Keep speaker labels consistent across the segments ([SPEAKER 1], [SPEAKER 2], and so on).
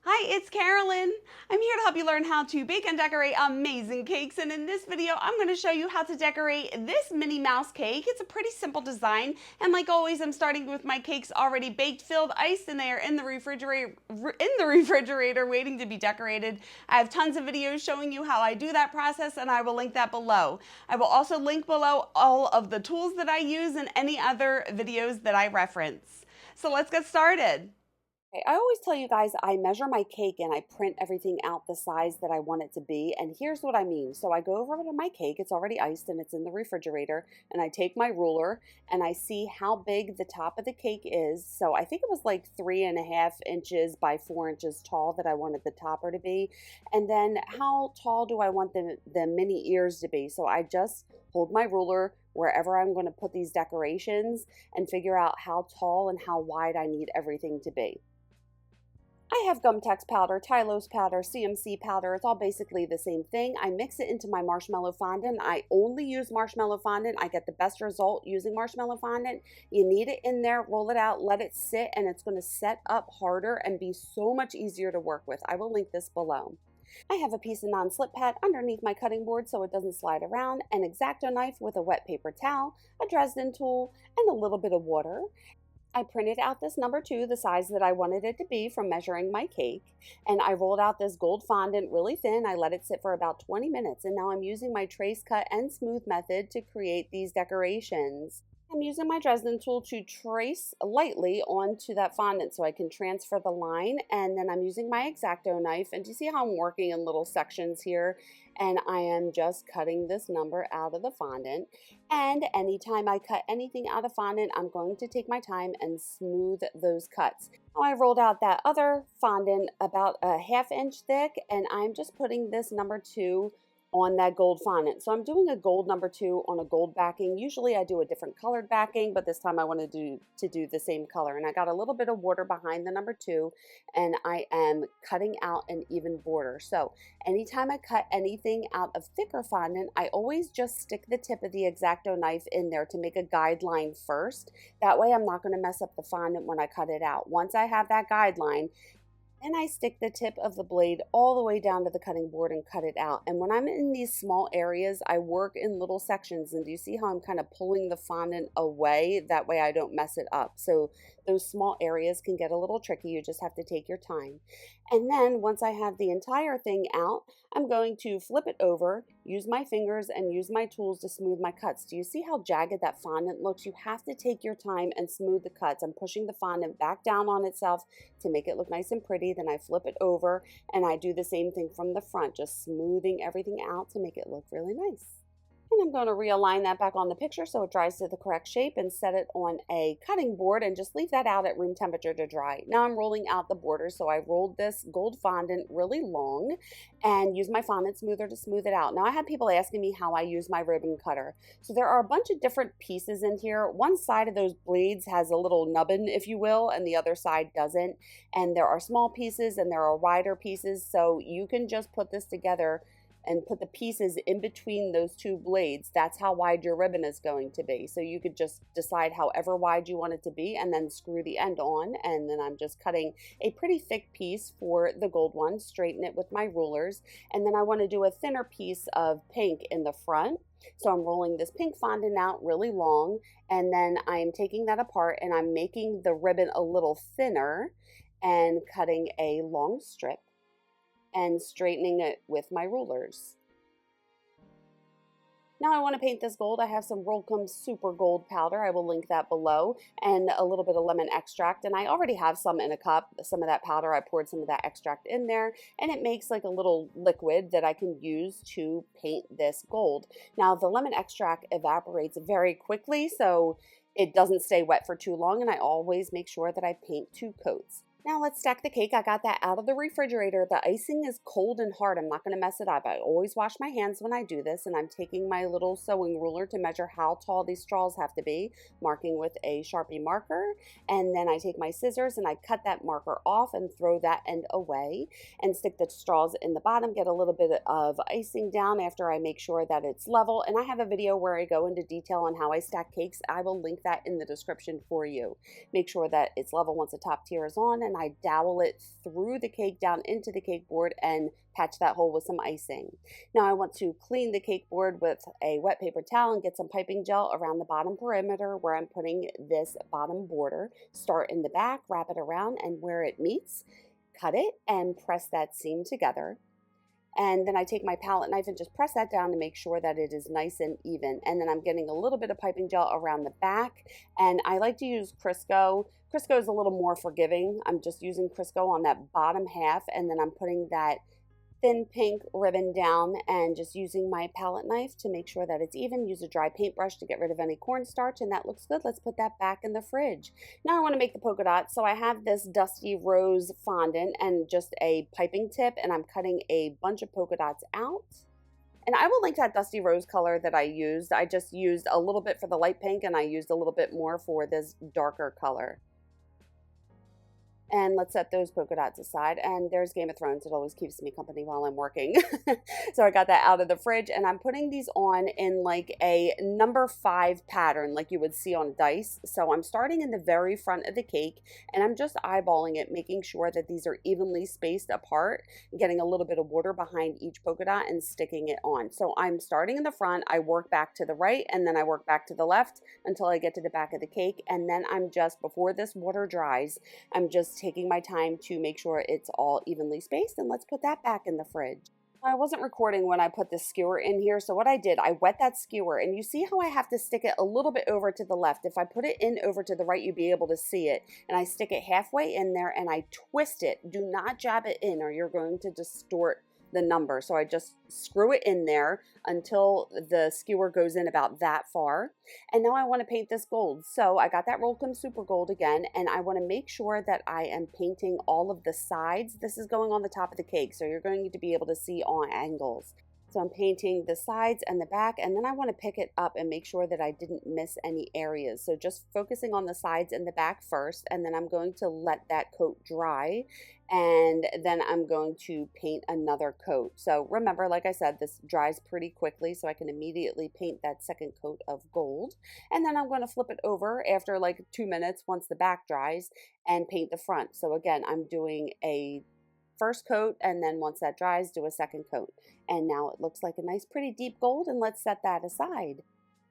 [SPEAKER 1] Hi, it's Carolyn. I'm here to help you learn how to bake and decorate amazing cakes. And in this video, I'm going to show you how to decorate this Minnie Mouse cake. It's a pretty simple design. And like always, I'm starting with my cakes already baked, filled, iced, and they are in the refrigerator waiting to be decorated. I have tons of videos showing you how I do that process, and I will link that below. I will also link below all of the tools that I use and any other videos that I reference. So let's get started. Okay, I always tell you guys I measure my cake and I print everything out the size that I want it to be. And here's what I mean. So I go over to my cake, it's already iced and it's in the refrigerator, and I take my ruler and I see how big the top of the cake is. So I think it was like 3.5 inches by 4 inches tall that I wanted the topper to be. And then how tall do I want the mini ears to be? So I just hold my ruler wherever I'm going to put these decorations and figure out how tall and how wide I need everything to be. I have gum tex powder, Tylose powder, CMC powder. It's all basically the same thing. I mix it into my marshmallow fondant. I only use marshmallow fondant. I get the best result using marshmallow fondant. You knead it in there, roll it out, let it sit, and it's going to set up harder and be so much easier to work with. I will link this below. I have a piece of non-slip pad underneath my cutting board so it doesn't slide around, an X-Acto knife with a wet paper towel, a Dresden tool, and a little bit of water. I printed out this number 2, the size that I wanted it to be from measuring my cake, and I rolled out this gold fondant really thin. I let it sit for about 20 minutes, and now I'm using my trace cut and smooth method to create these decorations. I'm using my Dresden tool to trace lightly onto that fondant so I can transfer the line, and then I'm using my X-Acto knife, and do you see how I'm working in little sections here? And I am just cutting this number out of the fondant. And anytime I cut anything out of fondant, I'm going to take my time and smooth those cuts. Now I rolled out that other fondant about a 1/2 inch thick, and I'm just putting this number 2 on that gold fondant. So I'm doing a gold number 2 on a gold backing. Usually I do a different colored backing, but this time I wanted to do the same color. And I got a little bit of water behind the number 2, and I am cutting out an even border. So anytime I cut anything out of thicker fondant, I always just stick the tip of the X-Acto knife in there to make a guideline first. That way I'm not going to mess up the fondant when I cut it out. Once I have that guideline, then I stick the tip of the blade all the way down to the cutting board and cut it out. And when I'm in these small areas, I work in little sections. And do you see how I'm kind of pulling the fondant away? That way I don't mess it up. So those small areas can get a little tricky. You just have to take your time. And then once I have the entire thing out, I'm going to flip it over, use my fingers, and use my tools to smooth my cuts. Do you see how jagged that fondant looks? You have to take your time and smooth the cuts. I'm pushing the fondant back down on itself to make it look nice and pretty. Then I flip it over, and I do the same thing from the front, just smoothing everything out to make it look really nice. And I'm going to realign that back on the picture so it dries to the correct shape and set it on a cutting board and just leave that out at room temperature to dry. Now I'm rolling out the border, so I rolled this gold fondant really long and used my fondant smoother to smooth it out. Now I had people asking me how I use my ribbon cutter. So there are a bunch of different pieces in here. One side of those blades has a little nubbin, if you will, and the other side doesn't. And there are small pieces and there are wider pieces, so you can just put this together and put the pieces in between those two blades. That's how wide your ribbon is going to be. So you could just decide however wide you want it to be and then screw the end on. And then I'm just cutting a pretty thick piece for the gold one, straighten it with my rulers. And then I want to do a thinner piece of pink in the front. So I'm rolling this pink fondant out really long, and then I'm taking that apart and I'm making the ribbon a little thinner and cutting a long strip and straightening it with my rulers. Now I want to paint this gold. I have some Rolcom Super Gold powder. I will link that below, and a little bit of lemon extract. And I already have some in a cup, some of that powder. I poured some of that extract in there, and it makes like a little liquid that I can use to paint this gold. Now the lemon extract evaporates very quickly, so it doesn't stay wet for too long, and I always make sure that I paint 2 coats. Now let's stack the cake. I got that out of the refrigerator. The icing is cold and hard. I'm not going to mess it up. I always wash my hands when I do this, and I'm taking my little sewing ruler to measure how tall these straws have to be, marking with a Sharpie marker, and then I take my scissors and I cut that marker off and throw that end away and stick the straws in the bottom, get a little bit of icing down after I make sure that it's level, and I have a video where I go into detail on how I stack cakes. I will link that in the description for you. Make sure that it's level once the top tier is on, and
[SPEAKER 2] and I dowel it through the cake down into the cake board and patch that hole with some icing. Now I want to clean the cake board with a wet paper towel and get some piping gel around the bottom perimeter where I'm putting this bottom border. Start in the back, wrap it around, and where it meets, cut it and press that seam together. And then I take my palette knife and just press that down to make sure that it is nice and even. And then I'm getting a little bit of piping gel around the back. And I like to use Crisco. Crisco is a little more forgiving. I'm just using Crisco on that bottom half. And then I'm putting that thin pink ribbon down and just using my palette knife to make sure that it's even. Use a dry paintbrush to get rid of any cornstarch, and that looks good. Let's put that back in the fridge. Now I want to make the polka dots, so I have this dusty rose fondant and just a piping tip, and I'm cutting a bunch of polka dots out. And I will link that dusty rose color that I used. I just used a little bit for the light pink, and I used a little bit more for this darker color. And let's set those polka dots aside. And there's Game of Thrones. It always keeps me company while I'm working. So I got that out of the fridge, and I'm putting these on in like a number 5 pattern like you would see on dice. So I'm starting in the very front of the cake, and I'm just eyeballing it, making sure that these are evenly spaced apart, getting a little bit of water behind each polka dot and sticking it on. So I'm starting in the front, I work back to the right, and then I work back to the left until I get to the back of the cake. And then I'm just, before this water dries, I'm just taking my time to make sure it's all evenly spaced, and let's put that back in the fridge. I wasn't recording when I put the skewer in here, so what I did, I wet that skewer, and you see how I have to stick it a little bit over to the left. If I put it in over to the right, you'd be able to see it, and I stick it halfway in there and I twist it. Do not jab it in or you're going to distort the number. So I just screw it in there until the skewer goes in about that far. And now I want to paint this gold. So I got that Rollcom Super Gold again, and I want to make sure that I am painting all of the sides. This is going on the top of the cake, so you're going to be able to see all angles. So I'm painting the sides and the back, and then I want to pick it up and make sure that I didn't miss any areas. So just focusing on the sides and the back first, and then I'm going to let that coat dry, and then I'm going to paint another coat. So remember, like I said, this dries pretty quickly, so I can immediately paint that second coat of gold. And then I'm going to flip it over after like 2 minutes once the back dries and paint the front. So again, I'm doing a first coat, and then once that dries, do a second coat. And now it looks like a nice pretty deep gold, and let's set that aside.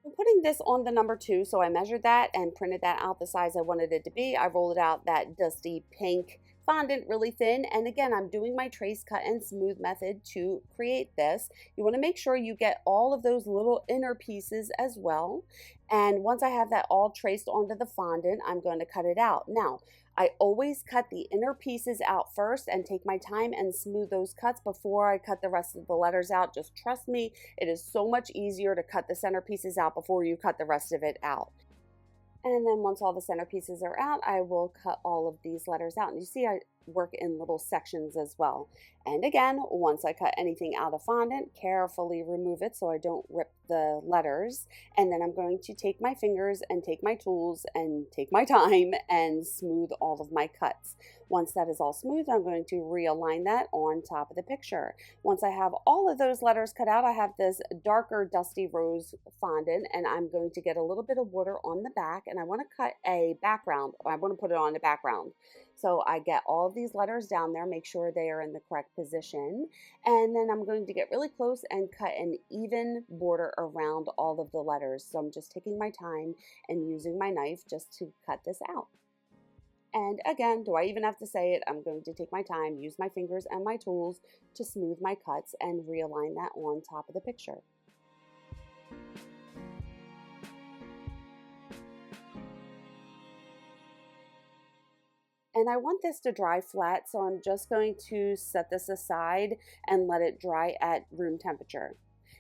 [SPEAKER 2] I'm putting this on the number 2, so I measured that and printed that out the size I wanted it to be. I rolled it out that dusty pink fondant really thin, and again, I'm doing my trace, cut, and smooth method to create this. You want to make sure you get all of those little inner pieces as well, and once I have that all traced onto the fondant, I'm going to cut it out. Now, I always cut the inner pieces out first and take my time and smooth those cuts before I cut the rest of the letters out. Just trust me, it is so much easier to cut the center pieces out before you cut the rest of it out. And then once all the center pieces are out, I will cut all of these letters out. And you see I work in little sections as well. And again, once I cut anything out of fondant, carefully remove it so I don't rip the letters. And then I'm going to take my fingers and take my tools and take my time and smooth all of my cuts. Once that is all smooth, I'm going to realign that on top of the picture. Once I have all of those letters cut out, I have this darker dusty rose fondant, and I'm going to get a little bit of water on the back, and I want to cut a background. I want to put it on the background. So I get all of these letters down there, make sure they are in the correct position, and then I'm going to get really close and cut an even border around all of the letters. So I'm just taking my time and using my knife just to cut this out. And again, do I even have to say it? I'm going to take my time, use my fingers and my tools to smooth my cuts and realign that on top of the picture. And I want this to dry flat, so I'm just going to set this aside and let it dry at room temperature.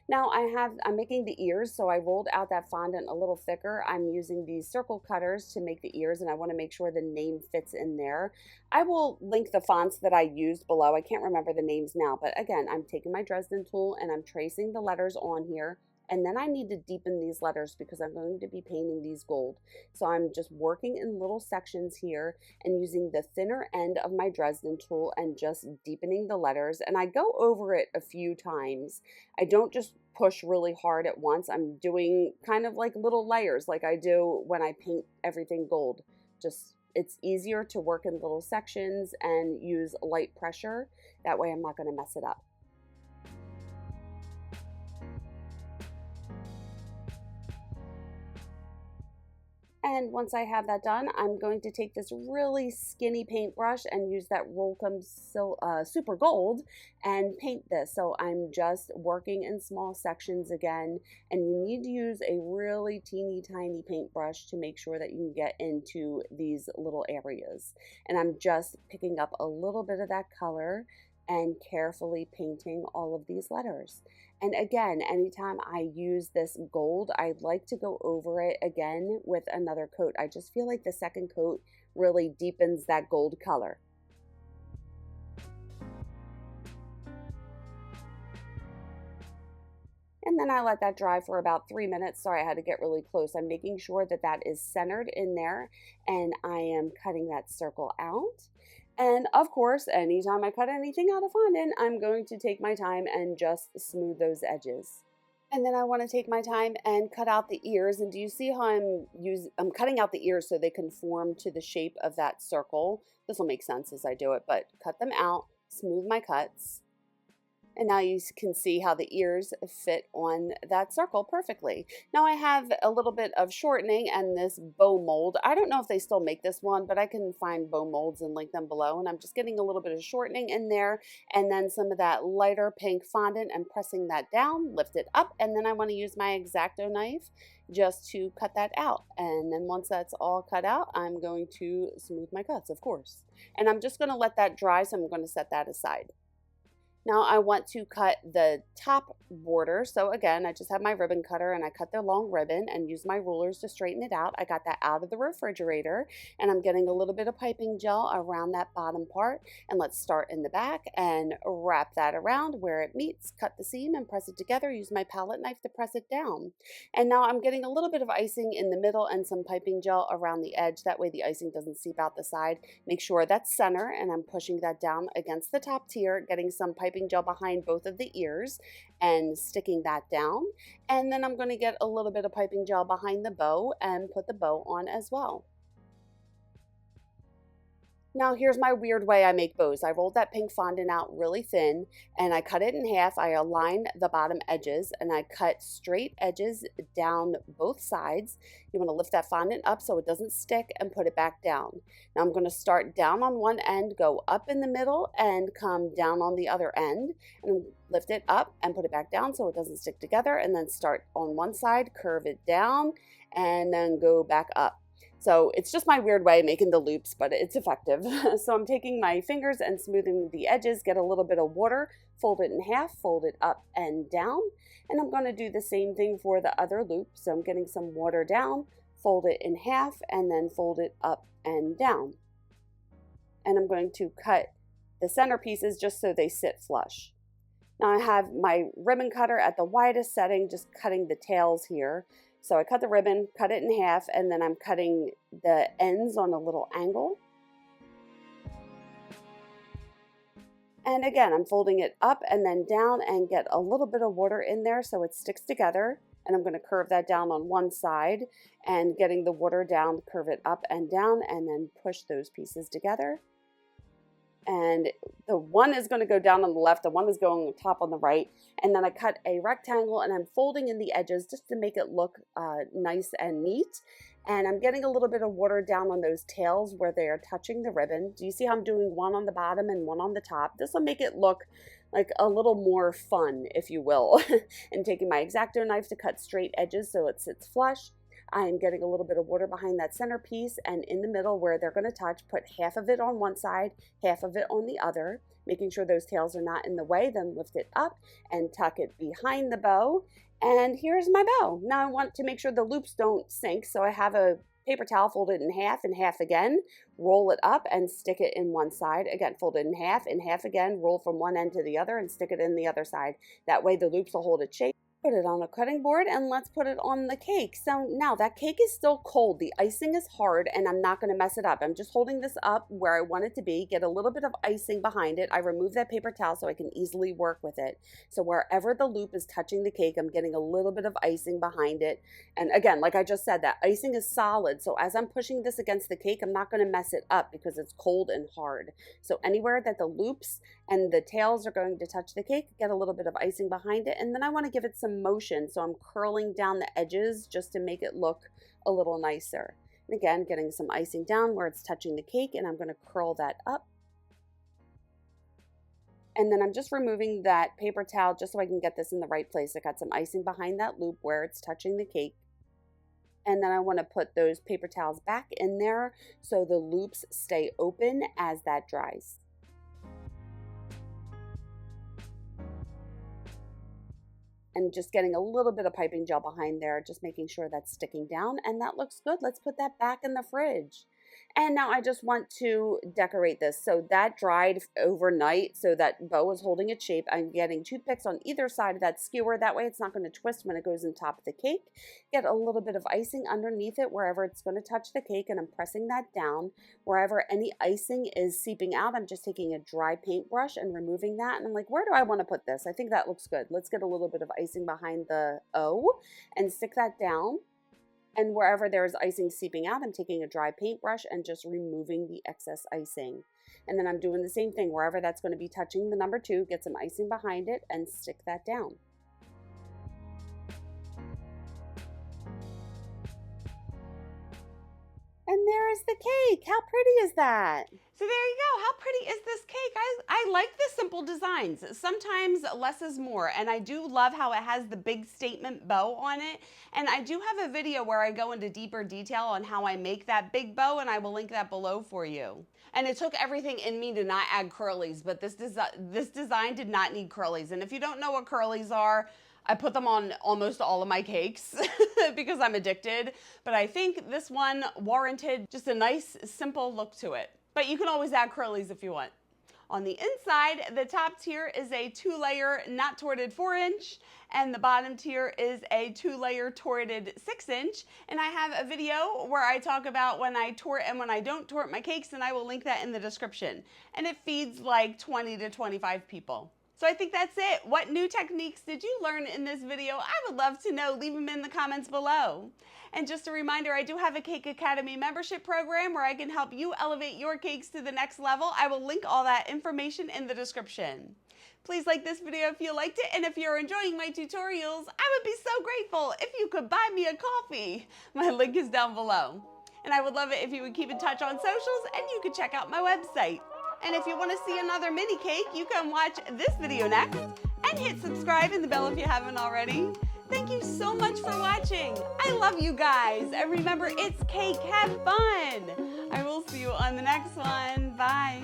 [SPEAKER 2] Now I'm making the ears, so I rolled out that fondant a little thicker. I'm using these circle cutters to make the ears, and I want to make sure the name fits in there. I will link the fonts that I used below. I can't remember the names now, but again, I'm taking my Dresden tool and I'm tracing the letters on here. And then I need to deepen these letters because I'm going to be painting these gold. So I'm just working in little sections here and using the thinner end of my Dresden tool and just deepening the letters. And I go over it a few times. I don't just push really hard at once. I'm doing kind of like little layers like I do when I paint everything gold. Just it's easier to work in little sections and use light pressure. That way I'm not going to mess it up. And once I have that done, I'm going to take this really skinny paintbrush and use that Rolcom Super Gold and paint this. So I'm just working in small sections again, and you need to use a really teeny tiny paintbrush to make sure that you can get into these little areas. And I'm just picking up a little bit of that color and carefully painting all of these letters. And again, anytime I use this gold, I like to go over it again with another coat. I just feel like the second coat really deepens that gold color. And then I let that dry for about 3 minutes. Sorry, I had to get really close. I'm making sure that that is centered in there, and I am cutting that circle out. And of course, anytime I cut anything out of fondant, I'm going to take my time and just smooth those edges. And then I want to take my time and cut out the ears. And do you see how I'm cutting out the ears so they conform to the shape of that circle? This will make sense as I do it, but cut them out, smooth my cuts. And now you can see how the ears fit on that circle perfectly. Now I have a little bit of shortening and this bow mold. I don't know if they still make this one, but I can find bow molds and link them below. And I'm just getting a little bit of shortening in there, and then some of that lighter pink fondant and pressing that down, lift it up, and then I want to use my X-Acto knife just to cut that out. And then once that's all cut out, I'm going to smooth my cuts, of course. And I'm just going to let that dry, so I'm going to set that aside. Now I want to cut the top border. So again, I just have my ribbon cutter and I cut the long ribbon and use my rulers to straighten it out. I got that out of the refrigerator, and I'm getting a little bit of piping gel around that bottom part. And let's start in the back and wrap that around where it meets, cut the seam and press it together. Use my palette knife to press it down. And now I'm getting a little bit of icing in the middle and some piping gel around the edge. That way the icing doesn't seep out the side. Make sure that's center, and I'm pushing that down against the top tier, getting some piping gel behind both of the ears and sticking that down. And then I'm going to get a little bit of piping gel behind the bow and put the bow on as well. Now here's my weird way I make bows. I rolled that pink fondant out really thin and I cut it in half. I align the bottom edges and I cut straight edges down both sides. You want to lift that fondant up so it doesn't stick and put it back down. Now I'm going to start down on one end, go up in the middle, and come down on the other end, and lift it up and put it back down so it doesn't stick together, and then start on one side, curve it down, and then go back up. So it's just my weird way of making the loops, but it's effective. So I'm taking my fingers and smoothing the edges, get a little bit of water, fold it in half, fold it up and down. And I'm going to do the same thing for the other loop. So I'm getting some water down, fold it in half, and then fold it up and down. And I'm going to cut the center pieces just so they sit flush. Now I have my ribbon cutter at the widest setting, just cutting the tails here. So I cut the ribbon, cut it in half, and then I'm cutting the ends on a little angle. And again, I'm folding it up and then down and get a little bit of water in there so it sticks together. And I'm going to curve that down on one side and getting the water down, curve it up and down, and then push those pieces together. And the one is going to go down on the left, the one is going on top on the right, and then I cut a rectangle and I'm folding in the edges just to make it look nice and neat. And I'm getting a little bit of water down on those tails where they are touching the ribbon. Do you see how I'm doing one on the bottom and one on the top? This will make it look like a little more fun, if you will. And taking my X-Acto knife to cut straight edges so it sits flush. I'm getting a little bit of water behind that center piece, and in the middle where they're going to touch, put half of it on one side, half of it on the other, making sure those tails are not in the way. Then lift it up and tuck it behind the bow. And here's my bow. Now I want to make sure the loops don't sink, so I have a paper towel, fold it in half and half again, roll it up and stick it in one side. Again, fold it in half and half again, roll from one end to the other and stick it in the other side. That way the loops will hold its shape. Put it on a cutting board and let's put it on the cake. So now that cake is still cold. The icing is hard and I'm not going to mess it up. I'm just holding this up where I want it to be, get a little bit of icing behind it. I remove that paper towel so I can easily work with it. So wherever the loop is touching the cake, I'm getting a little bit of icing behind it. And again, like I just said, that icing is solid. So as I'm pushing this against the cake, I'm not going to mess it up because it's cold and hard. So anywhere that the loops and the tails are going to touch the cake, get a little bit of icing behind it. And then I want to give it some motion. So I'm curling down the edges just to make it look a little nicer. And again, getting some icing down where it's touching the cake, and I'm going to curl that up. And then I'm just removing that paper towel just so I can get this in the right place. I got some icing behind that loop where it's touching the cake. And then I want to put those paper towels back in there so the loops stay open as that dries. And just getting a little bit of piping gel behind there, just making sure that's sticking down, and that looks good. Let's put that back in the fridge. And now I just want to decorate this. So that dried overnight, so that bow is holding its shape. I'm getting toothpicks on either side of that skewer. That way it's not going to twist when it goes on top of the cake. Get a little bit of icing underneath it wherever it's going to touch the cake, and I'm pressing that down. Wherever any icing is seeping out, I'm just taking a dry paintbrush and removing that. And I'm like, where do I want to put this? I think that looks good. Let's get a little bit of icing behind the O and stick that down. And wherever there's icing seeping out, I'm taking a dry paintbrush and just removing the excess icing. And then I'm doing the same thing wherever that's going to be touching the number 2, get some icing behind it and stick that down. And there is the cake. How pretty is that?
[SPEAKER 1] So there you go. How pretty is this cake? I like the simple designs. Sometimes less is more, and I do love how it has the big statement bow on it. And I do have a video where I go into deeper detail on how I make that big bow, and I will link that below for you. And it took everything in me to not add curlies, but this design did not need curlies. And if you don't know what curlies are, I put them on almost all of my cakes because I'm addicted, but I think this one warranted just a nice, simple look to it. But you can always add curlies if you want. On the inside, the top tier is a 2-layer not torted 4-inch, and the bottom tier is a 2-layer torted 6-inch. And I have a video where I talk about when I tort and when I don't tort my cakes, and I will link that in the description. And it feeds like 20 to 25 people. So I think that's it. What new techniques did you learn in this video? I would love to know. Leave them in the comments below. And just a reminder, I do have a Cake Academy membership program where I can help you elevate your cakes to the next level. I will link all that information in the description. Please like this video if you liked it, and if you're enjoying my tutorials, I would be so grateful if you could buy me a coffee. My link is down below. And I would love it if you would keep in touch on socials, and you could check out my website. And if you want to see another mini cake, you can watch this video next and hit subscribe and the bell if you haven't already. Thank you so much for watching. I love you guys. And remember, it's cake. Have fun. I will see you on the next one. Bye.